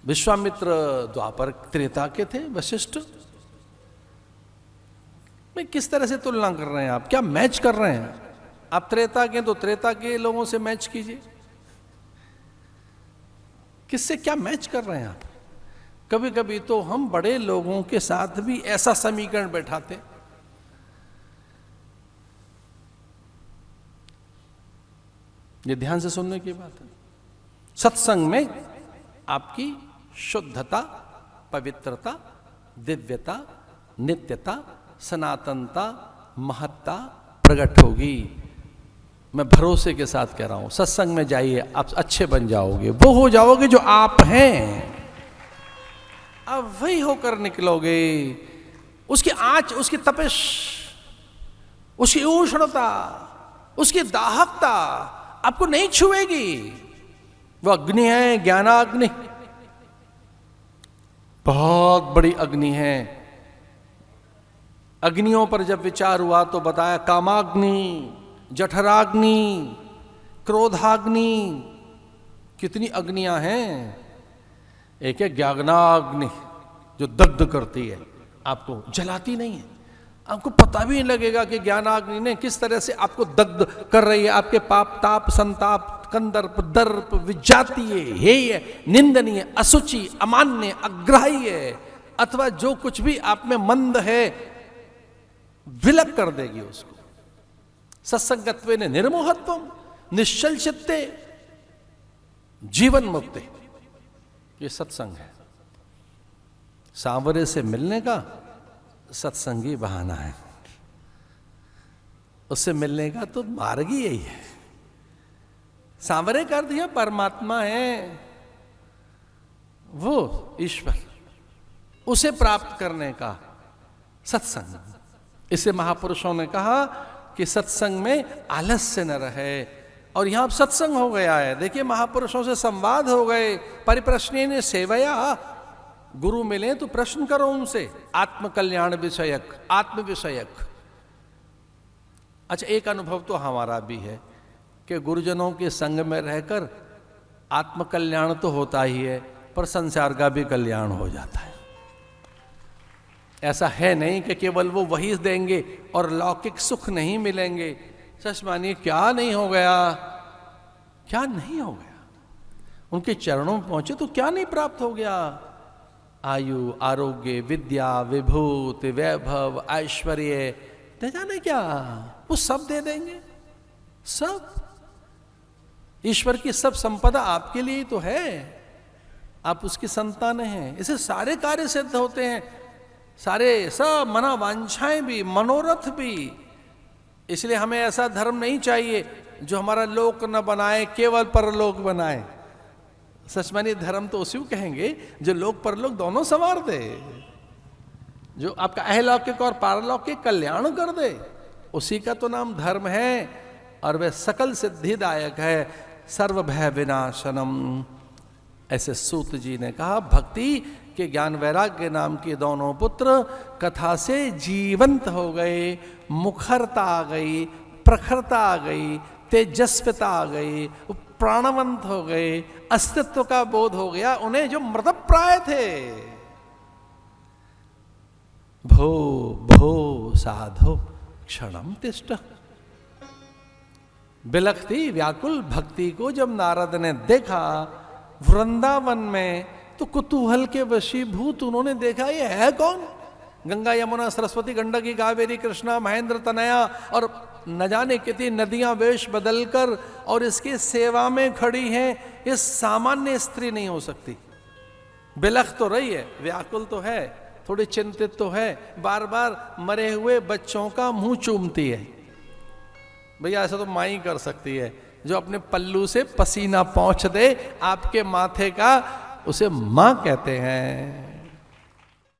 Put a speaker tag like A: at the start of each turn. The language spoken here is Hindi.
A: विश्वामित्र द्वापर त्रेता के थे, वशिष्ठ में किस तरह से तुलना कर रहे हैं आप? क्या मैच कर रहे हैं आप? त्रेता के तो त्रेता के लोगों से मैच कीजिए, किससे क्या मैच कर रहे हैं आप? कभी कभी तो हम बड़े लोगों के साथ भी ऐसा समीकरण बैठाते। ये ध्यान से सुनने की बात है। सत्संग में आपकी शुद्धता, पवित्रता, दिव्यता, नित्यता, सनातनता, महत्ता प्रकट होगी। मैं भरोसे के साथ कह रहा हूं, सत्संग में जाइए, आप अच्छे बन जाओगे, वो हो जाओगे जो आप हैं, अब वही होकर निकलोगे। उसकी आंच, उसकी तपिश, उसकी उष्णता, उसकी दाहकता आपको नहीं छुएगी। वो अग्नि है, ज्ञानाग्नि, बहुत बड़ी अग्नि है। अग्नियों पर जब विचार हुआ तो बताया कामाग्नि, जठराग्नि, क्रोधाग्नि, कितनी अग्नियां हैं। एक है ज्ञानाग्नि जो दग्ध करती है, आपको जलाती नहीं है, आपको पता भी नहीं लगेगा कि ज्ञानाग्नि ने किस तरह से आपको दग्ध कर रही है। आपके पाप, ताप, संताप, कंदर्प, दर्प, विजातीय, हेय, निंदनीय, असुचि, अमान्य, अग्राह्य, अथवा जो कुछ भी आप में मंद है, विलक कर देगी उसको। सत्संगत्वे ने निर्मोहत्वम, निश्चल चित्ते, जीवन मुक्ति, ये सत्संग है। सांवरे से मिलने का सत्संगी बहाना है, उससे मिलने का तो मार्ग ही यही है। सांवरे कर दिया परमात्मा है, वो ईश्वर, उसे प्राप्त करने का सत्संग। इसे महापुरुषों ने कहा कि सत्संग में आलस्य न रहे। और यहां सत्संग हो गया है, देखिए महापुरुषों से संवाद हो गए। परिप्रश्न ने सेवया, गुरु मिले तो प्रश्न करो उनसे, आत्मकल्याण विषयक, आत्म विषयक। अच्छा, एक अनुभव तो हमारा भी है कि गुरुजनों के संग में रहकर आत्मकल्याण तो होता ही है, पर संसार का भी कल्याण हो जाता है। ऐसा है नहीं कि केवल वो वही देंगे और लौकिक सुख नहीं मिलेंगे। सच मानिए, क्या नहीं हो गया, क्या नहीं हो गया। उनके चरणों में पहुंचे तो क्या नहीं प्राप्त हो गया। आयु, आरोग्य, विद्या, विभूति, वैभव, ऐश्वर्य, न जाने क्या, वो सब दे देंगे। सब ईश्वर की सब संपदा आपके लिए ही तो है, आप उसकी संतान हैं। इसे सारे कार्य सिद्ध होते हैं, सारे सब मना वांछाएं भी, मनोरथ भी। इसलिए हमें ऐसा धर्म नहीं चाहिए जो हमारा लोक न बनाए, केवल परलोक बनाए। सच मानिए, धर्म तो उसी को कहेंगे जो लोक परलोक दोनों संवार दे, जो आपका अहलौकिक और पारलौकिक कल्याण कर दे, उसी का तो नाम धर्म है। और वह सकल सिद्धिदायक है, सर्व भय विनाशनम। ऐसे सूत जी ने कहा, भक्ति के ज्ञान वैराग्य नाम के दोनों पुत्र कथा से जीवंत हो गए। मुखरता आ गई, प्रखरता आ गई, तेजस्विता आ गई, प्राणवंत हो गए, अस्तित्व का बोध हो गया उन्हें जो मृतप्राय थे। भो भो साधो क्षणम तिष्ठ। बिलखती व्याकुल भक्ति को जब नारद ने देखा वृंदावन में, तो कुतूहल के वशीभूत उन्होंने देखा, ये है कौन? गंगा, यमुना, सरस्वती, गंडकी, कावेरी, कृष्णा, महेंद्र, तनया और न जाने कितनी नदियां वेश बदलकर और इसकी सेवा में खड़ी हैं। ये सामान्य स्त्री नहीं हो सकती। बिलख तो रही है, व्याकुल तो है, थोड़ी चिंतित तो है, बार बार मरे हुए बच्चों का मुंह चूमती है। भैया ऐसा तो माँ ही कर सकती है, जो अपने पल्लू से पसीना पोंछ दे आपके माथे का, उसे माँ कहते हैं।